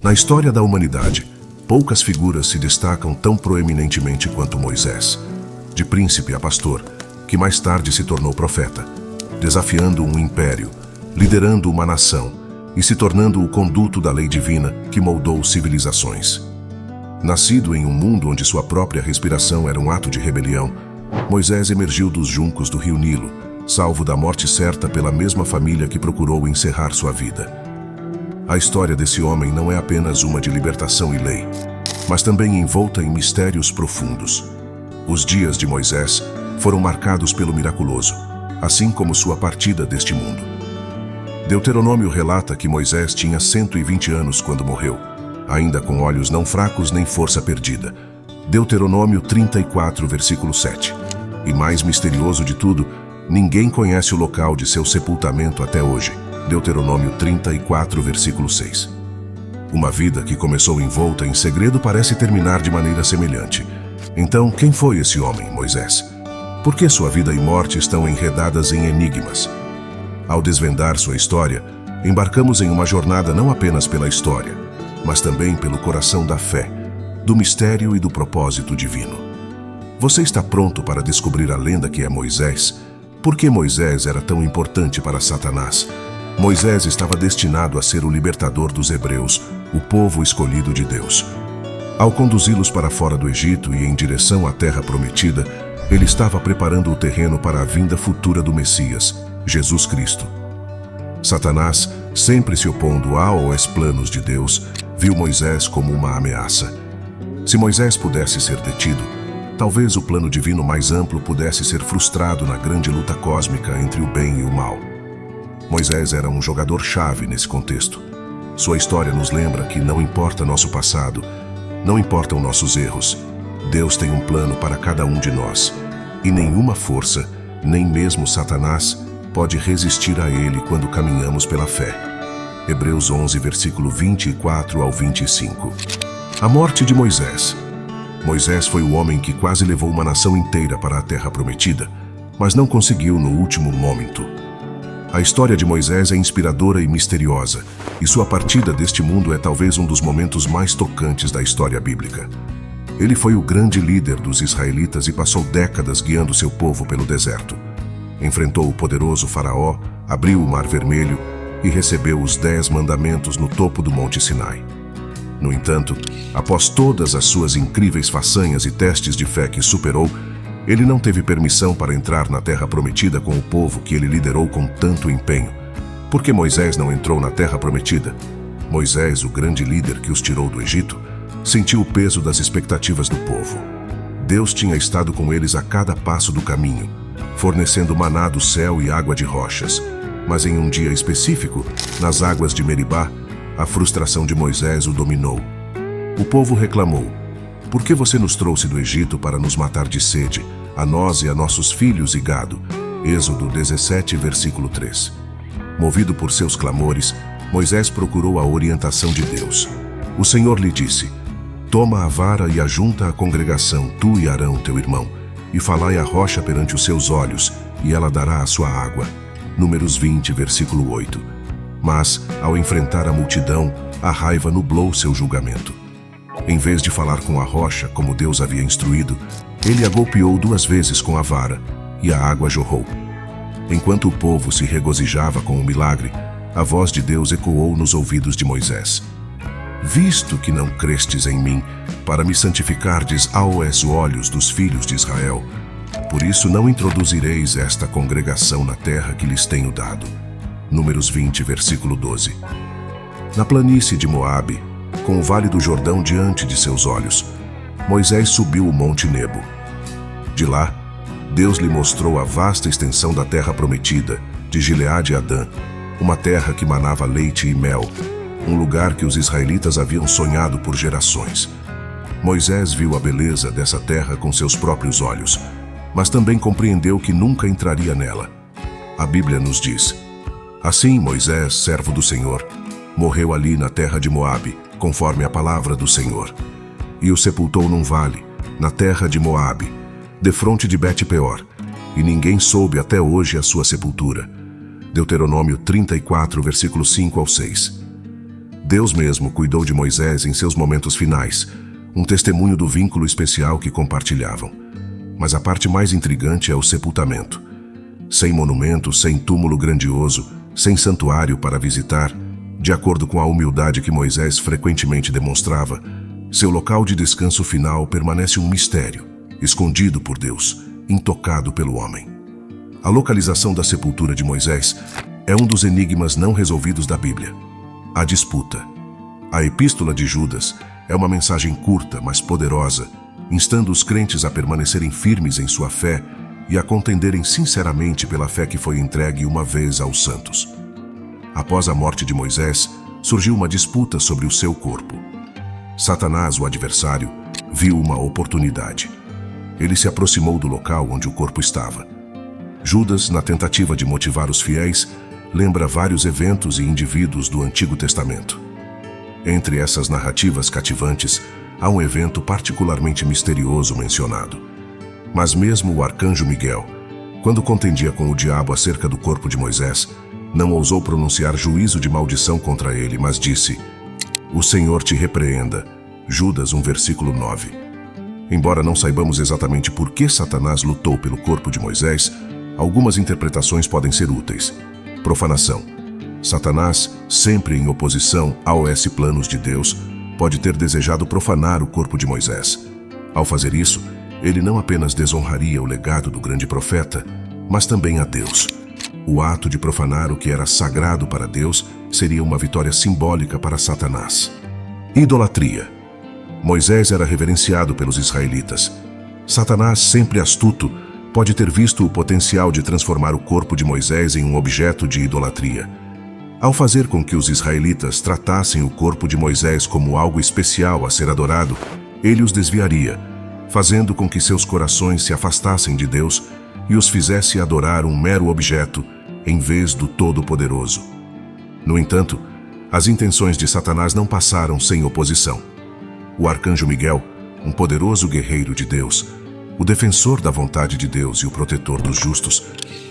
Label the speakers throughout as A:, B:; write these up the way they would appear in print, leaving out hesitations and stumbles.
A: Na história da humanidade, poucas figuras se destacam tão proeminentemente quanto Moisés, de príncipe a pastor, que mais tarde se tornou profeta, desafiando um império, liderando uma nação e se tornando o conduto da lei divina que moldou civilizações. Nascido em um mundo onde sua própria respiração era um ato de rebelião, Moisés emergiu dos juncos do rio Nilo, salvo da morte certa pela mesma família que procurou encerrar sua vida. A história desse homem não é apenas uma de libertação e lei, mas também envolta em mistérios profundos. Os dias de Moisés foram marcados pelo miraculoso, assim como sua partida deste mundo. Deuteronômio relata que Moisés tinha 120 anos quando morreu, ainda com olhos não fracos nem força perdida. Deuteronômio 34, versículo 7. E mais misterioso de tudo, ninguém conhece o local de seu sepultamento até hoje. Deuteronômio 34, versículo 6. Uma vida que começou envolta em segredo parece terminar de maneira semelhante. Então, quem foi esse homem, Moisés? Por que sua vida e morte estão enredadas em enigmas? Ao desvendar sua história, embarcamos em uma jornada não apenas pela história, mas também pelo coração da fé, do mistério e do propósito divino. Você está pronto para descobrir a lenda que é Moisés? Por que Moisés era tão importante para Satanás? Moisés estava destinado a ser o libertador dos hebreus, o povo escolhido de Deus. Ao conduzi-los para fora do Egito e em direção à terra prometida, ele estava preparando o terreno para a vinda futura do Messias, Jesus Cristo. Satanás, sempre se opondo aos planos de Deus, viu Moisés como uma ameaça. Se Moisés pudesse ser detido, talvez o plano divino mais amplo pudesse ser frustrado na grande luta cósmica entre o bem e o mal. Moisés era um jogador-chave nesse contexto. Sua história nos lembra que não importa nosso passado, não importam nossos erros, Deus tem um plano para cada um de nós, e nenhuma força, nem mesmo Satanás, pode resistir a ele quando caminhamos pela fé. Hebreus 11, versículo 24 ao 25. A morte de Moisés. Moisés foi o homem que quase levou uma nação inteira para a terra prometida, mas não conseguiu no último momento. A história de Moisés é inspiradora e misteriosa, e sua partida deste mundo é talvez um dos momentos mais tocantes da história bíblica. Ele foi o grande líder dos israelitas e passou décadas guiando seu povo pelo deserto. Enfrentou o poderoso faraó, abriu o Mar Vermelho e recebeu os 10 mandamentos no topo do Monte Sinai. No entanto, após todas as suas incríveis façanhas e testes de fé que superou, ele não teve permissão para entrar na terra prometida com o povo que ele liderou com tanto empenho. Por que Moisés não entrou na terra prometida? Moisés, o grande líder que os tirou do Egito, sentiu o peso das expectativas do povo. Deus tinha estado com eles a cada passo do caminho, fornecendo maná do céu e água de rochas. Mas em um dia específico, nas águas de Meribá, a frustração de Moisés o dominou. O povo reclamou: "Por que você nos trouxe do Egito para nos matar de sede, a nós e a nossos filhos e gado?" Êxodo 17, versículo 3. Movido por seus clamores, Moisés procurou a orientação de Deus. O Senhor lhe disse: "Toma a vara e ajunta a congregação, tu e Arão, teu irmão, e falai a rocha perante os seus olhos, e ela dará a sua água." Números 20, versículo 8. Mas, ao enfrentar a multidão, a raiva nublou seu julgamento. Em vez de falar com a rocha, como Deus havia instruído, ele a golpeou 2 vezes com a vara, e a água jorrou. Enquanto o povo se regozijava com o milagre, a voz de Deus ecoou nos ouvidos de Moisés: "Visto que não crestes em mim, para me santificardes aos olhos dos filhos de Israel, por isso não introduzireis esta congregação na terra que lhes tenho dado." Números 20, versículo 12. Na planície de Moabe, com o vale do Jordão diante de seus olhos, Moisés subiu o Monte Nebo. De lá, Deus lhe mostrou a vasta extensão da terra prometida, de Gileade a Adã, uma terra que manava leite e mel, um lugar que os israelitas haviam sonhado por gerações. Moisés viu a beleza dessa terra com seus próprios olhos, mas também compreendeu que nunca entraria nela. A Bíblia nos diz: "Assim Moisés, servo do Senhor, morreu ali na terra de Moabe, conforme a palavra do Senhor, e o sepultou num vale, na terra de Moabe, defronte de Bet-peor, e ninguém soube até hoje a sua sepultura." Deuteronômio 34, versículo 5 ao 6. Deus mesmo cuidou de Moisés em seus momentos finais, um testemunho do vínculo especial que compartilhavam. Mas a parte mais intrigante é o sepultamento. Sem monumento, sem túmulo grandioso, sem santuário para visitar, de acordo com a humildade que Moisés frequentemente demonstrava, seu local de descanso final permanece um mistério, escondido por Deus, intocado pelo homem. A localização da sepultura de Moisés é um dos enigmas não resolvidos da Bíblia. A disputa. A Epístola de Judas é uma mensagem curta, mas poderosa, instando os crentes a permanecerem firmes em sua fé e a contenderem sinceramente pela fé que foi entregue uma vez aos santos. Após a morte de Moisés, surgiu uma disputa sobre o seu corpo. Satanás, o adversário, viu uma oportunidade. Ele se aproximou do local onde o corpo estava. Judas, na tentativa de motivar os fiéis, lembra vários eventos e indivíduos do Antigo Testamento. Entre essas narrativas cativantes, há um evento particularmente misterioso mencionado. Mas mesmo o arcanjo Miguel, quando contendia com o diabo acerca do corpo de Moisés, não ousou pronunciar juízo de maldição contra ele, mas disse: "O Senhor te repreenda." Judas 1, versículo 9. Embora não saibamos exatamente por que Satanás lutou pelo corpo de Moisés, algumas interpretações podem ser úteis. Profanação. Satanás, sempre em oposição aos planos de Deus, pode ter desejado profanar o corpo de Moisés. Ao fazer isso, ele não apenas desonraria o legado do grande profeta, mas também a Deus. O ato de profanar o que era sagrado para Deus seria uma vitória simbólica para Satanás. Idolatria. Moisés era reverenciado pelos israelitas. Satanás, sempre astuto, pode ter visto o potencial de transformar o corpo de Moisés em um objeto de idolatria. Ao fazer com que os israelitas tratassem o corpo de Moisés como algo especial a ser adorado, ele os desviaria, fazendo com que seus corações se afastassem de Deus e os fizesse adorar um mero objeto em vez do Todo-Poderoso. No entanto, as intenções de Satanás não passaram sem oposição. O arcanjo Miguel, um poderoso guerreiro de Deus, o defensor da vontade de Deus e o protetor dos justos,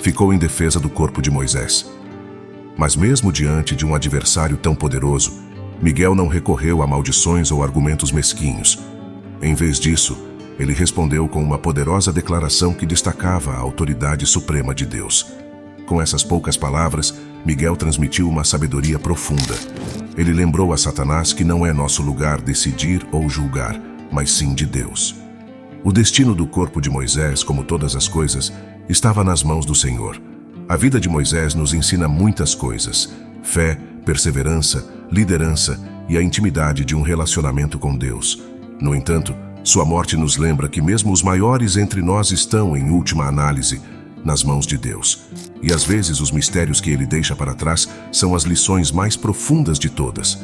A: ficou em defesa do corpo de Moisés. Mas mesmo diante de um adversário tão poderoso, Miguel não recorreu a maldições ou argumentos mesquinhos. Em vez disso, ele respondeu com uma poderosa declaração que destacava a autoridade suprema de Deus. Com essas poucas palavras, Miguel transmitiu uma sabedoria profunda. Ele lembrou a Satanás que não é nosso lugar decidir ou julgar, mas sim de Deus. O destino do corpo de Moisés, como todas as coisas, estava nas mãos do Senhor. A vida de Moisés nos ensina muitas coisas: fé, perseverança, liderança e a intimidade de um relacionamento com Deus. No entanto, sua morte nos lembra que mesmo os maiores entre nós estão, em última análise, nas mãos de Deus. E às vezes os mistérios que ele deixa para trás são as lições mais profundas de todas.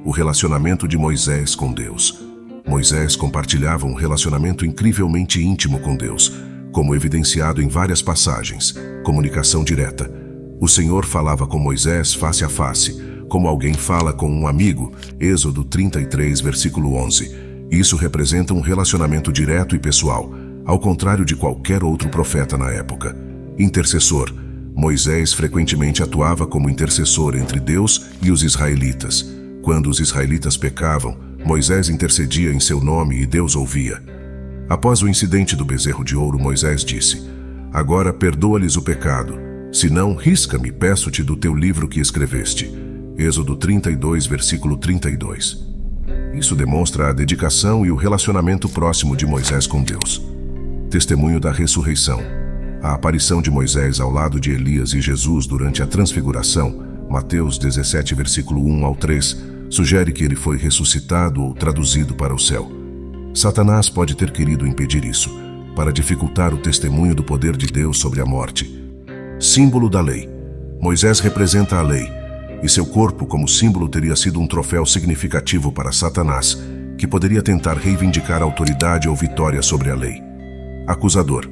A: O relacionamento de Moisés com Deus. Moisés compartilhava um relacionamento incrivelmente íntimo com Deus, como evidenciado em várias passagens. Comunicação direta. O Senhor falava com Moisés face a face, como alguém fala com um amigo. Êxodo 33, versículo 11. Isso representa um relacionamento direto e pessoal, ao contrário de qualquer outro profeta na época. Intercessor. Moisés frequentemente atuava como intercessor entre Deus e os israelitas. Quando os israelitas pecavam, Moisés intercedia em seu nome e Deus ouvia. Após o incidente do bezerro de ouro, Moisés disse: "Agora perdoa-lhes o pecado, senão risca-me, peço-te do teu livro que escreveste." Êxodo 32, versículo 32. Isso demonstra a dedicação e o relacionamento próximo de Moisés com Deus. Testemunho da ressurreição. A aparição de Moisés ao lado de Elias e Jesus durante a transfiguração, Mateus 17, versículo 1 ao 3, sugere que ele foi ressuscitado ou traduzido para o céu. Satanás pode ter querido impedir isso, para dificultar o testemunho do poder de Deus sobre a morte. Símbolo da lei. Moisés representa a lei, e seu corpo como símbolo teria sido um troféu significativo para Satanás, que poderia tentar reivindicar autoridade ou vitória sobre a lei. Acusador.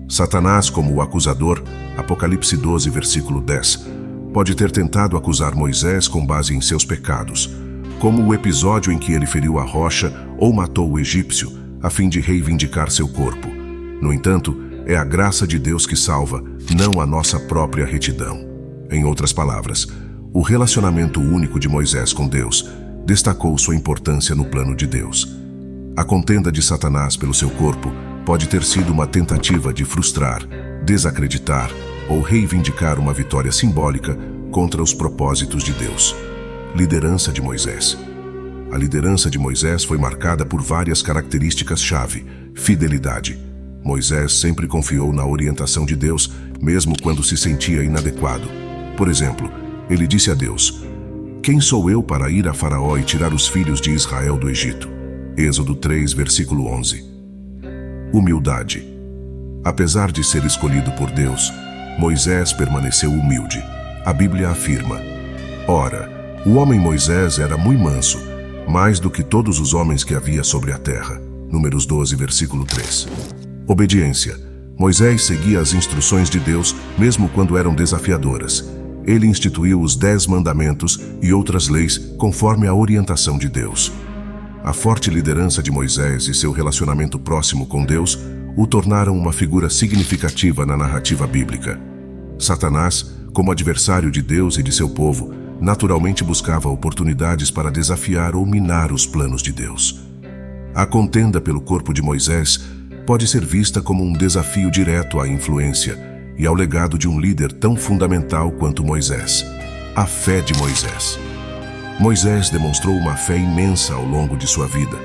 A: Satanás, como o acusador, Apocalipse 12, versículo 10, pode ter tentado acusar Moisés com base em seus pecados, como o episódio em que ele feriu a rocha ou matou o egípcio, a fim de reivindicar seu corpo. No entanto, é a graça de Deus que salva, não a nossa própria retidão. Em outras palavras, o relacionamento único de Moisés com Deus destacou sua importância no plano de Deus. A contenda de Satanás pelo seu corpo pode ter sido uma tentativa de frustrar, desacreditar ou reivindicar uma vitória simbólica contra os propósitos de Deus. Liderança de Moisés. A liderança de Moisés foi marcada por várias características-chave. Fidelidade. Moisés sempre confiou na orientação de Deus, mesmo quando se sentia inadequado. Por exemplo, ele disse a Deus: "Quem sou eu para ir a Faraó e tirar os filhos de Israel do Egito?" Êxodo 3, versículo 11. Humildade. Apesar de ser escolhido por Deus, Moisés permaneceu humilde. A Bíblia afirma: "Ora, o homem Moisés era muito manso, mais do que todos os homens que havia sobre a terra." Números 12, versículo 3. Obediência. Moisés seguia as instruções de Deus, mesmo quando eram desafiadoras. Ele instituiu os 10 mandamentos e outras leis conforme a orientação de Deus. A forte liderança de Moisés e seu relacionamento próximo com Deus o tornaram uma figura significativa na narrativa bíblica. Satanás, como adversário de Deus e de seu povo, naturalmente buscava oportunidades para desafiar ou minar os planos de Deus. A contenda pelo corpo de Moisés pode ser vista como um desafio direto à influência e ao legado de um líder tão fundamental quanto Moisés. A fé de Moisés. Moisés demonstrou uma fé imensa ao longo de sua vida,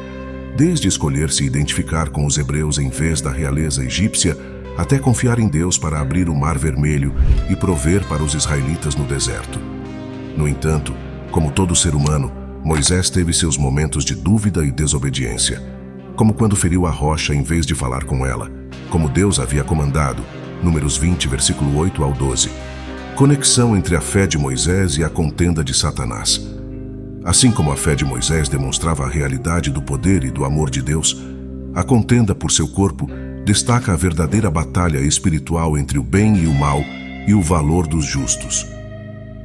A: desde escolher se identificar com os hebreus em vez da realeza egípcia, até confiar em Deus para abrir o Mar Vermelho e prover para os israelitas no deserto. No entanto, como todo ser humano, Moisés teve seus momentos de dúvida e desobediência, como quando feriu a rocha em vez de falar com ela, como Deus havia comandado, Números 20, versículo 8 ao 12. Conexão entre a fé de Moisés e a contenda de Satanás. Assim como a fé de Moisés demonstrava a realidade do poder e do amor de Deus, a contenda por seu corpo destaca a verdadeira batalha espiritual entre o bem e o mal e o valor dos justos.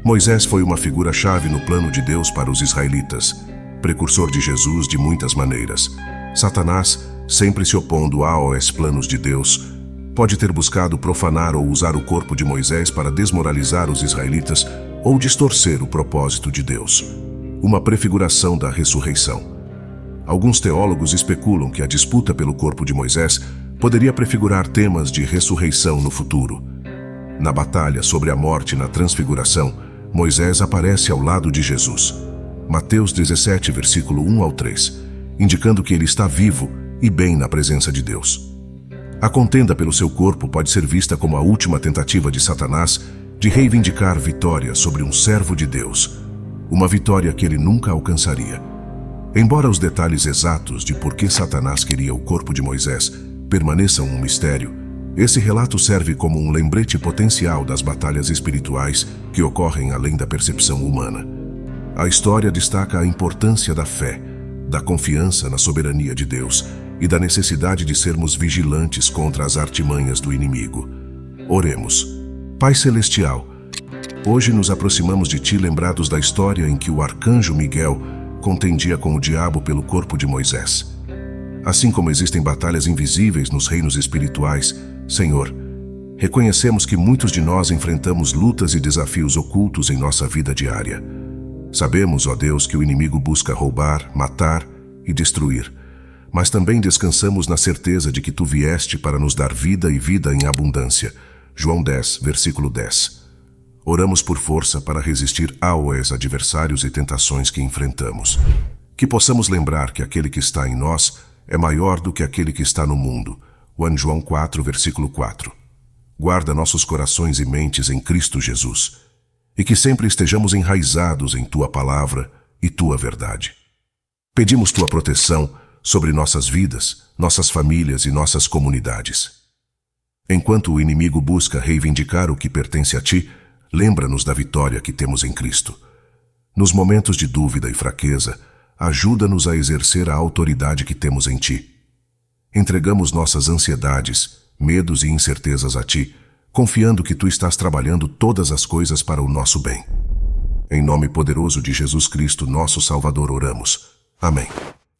A: Moisés foi uma figura-chave no plano de Deus para os israelitas, precursor de Jesus de muitas maneiras. Satanás, sempre se opondo aos planos de Deus, pode ter buscado profanar ou usar o corpo de Moisés para desmoralizar os israelitas ou distorcer o propósito de Deus. Uma prefiguração da ressurreição. Alguns teólogos especulam que a disputa pelo corpo de Moisés poderia prefigurar temas de ressurreição no futuro. Na batalha sobre a morte na transfiguração, Moisés aparece ao lado de Jesus. Mateus 17, versículo 1 ao 3, indicando que ele está vivo e bem na presença de Deus. A contenda pelo seu corpo pode ser vista como a última tentativa de Satanás de reivindicar vitória sobre um servo de Deus, uma vitória que ele nunca alcançaria. Embora os detalhes exatos de por que Satanás queria o corpo de Moisés permaneçam um mistério, esse relato serve como um lembrete potencial das batalhas espirituais que ocorrem além da percepção humana. A história destaca a importância da fé, da confiança na soberania de Deus e da necessidade de sermos vigilantes contra as artimanhas do inimigo. Oremos. Pai Celestial, hoje nos aproximamos de Ti lembrados da história em que o arcanjo Miguel contendia com o diabo pelo corpo de Moisés. Assim como existem batalhas invisíveis nos reinos espirituais, Senhor, reconhecemos que muitos de nós enfrentamos lutas e desafios ocultos em nossa vida diária. Sabemos, ó Deus, que o inimigo busca roubar, matar e destruir, mas também descansamos na certeza de que Tu vieste para nos dar vida e vida em abundância. João 10, versículo 10. Oramos por força para resistir aos adversários e tentações que enfrentamos. Que possamos lembrar que aquele que está em nós é maior do que aquele que está no mundo. 1 João 4, versículo 4. Guarda nossos corações e mentes em Cristo Jesus, e que sempre estejamos enraizados em Tua palavra e Tua verdade. Pedimos Tua proteção sobre nossas vidas, nossas famílias e nossas comunidades. Enquanto o inimigo busca reivindicar o que pertence a Ti, lembra-nos da vitória que temos em Cristo. Nos momentos de dúvida e fraqueza, ajuda-nos a exercer a autoridade que temos em Ti. Entregamos nossas ansiedades, medos e incertezas a Ti, confiando que Tu estás trabalhando todas as coisas para o nosso bem. Em nome poderoso de Jesus Cristo, nosso Salvador, oramos. Amém.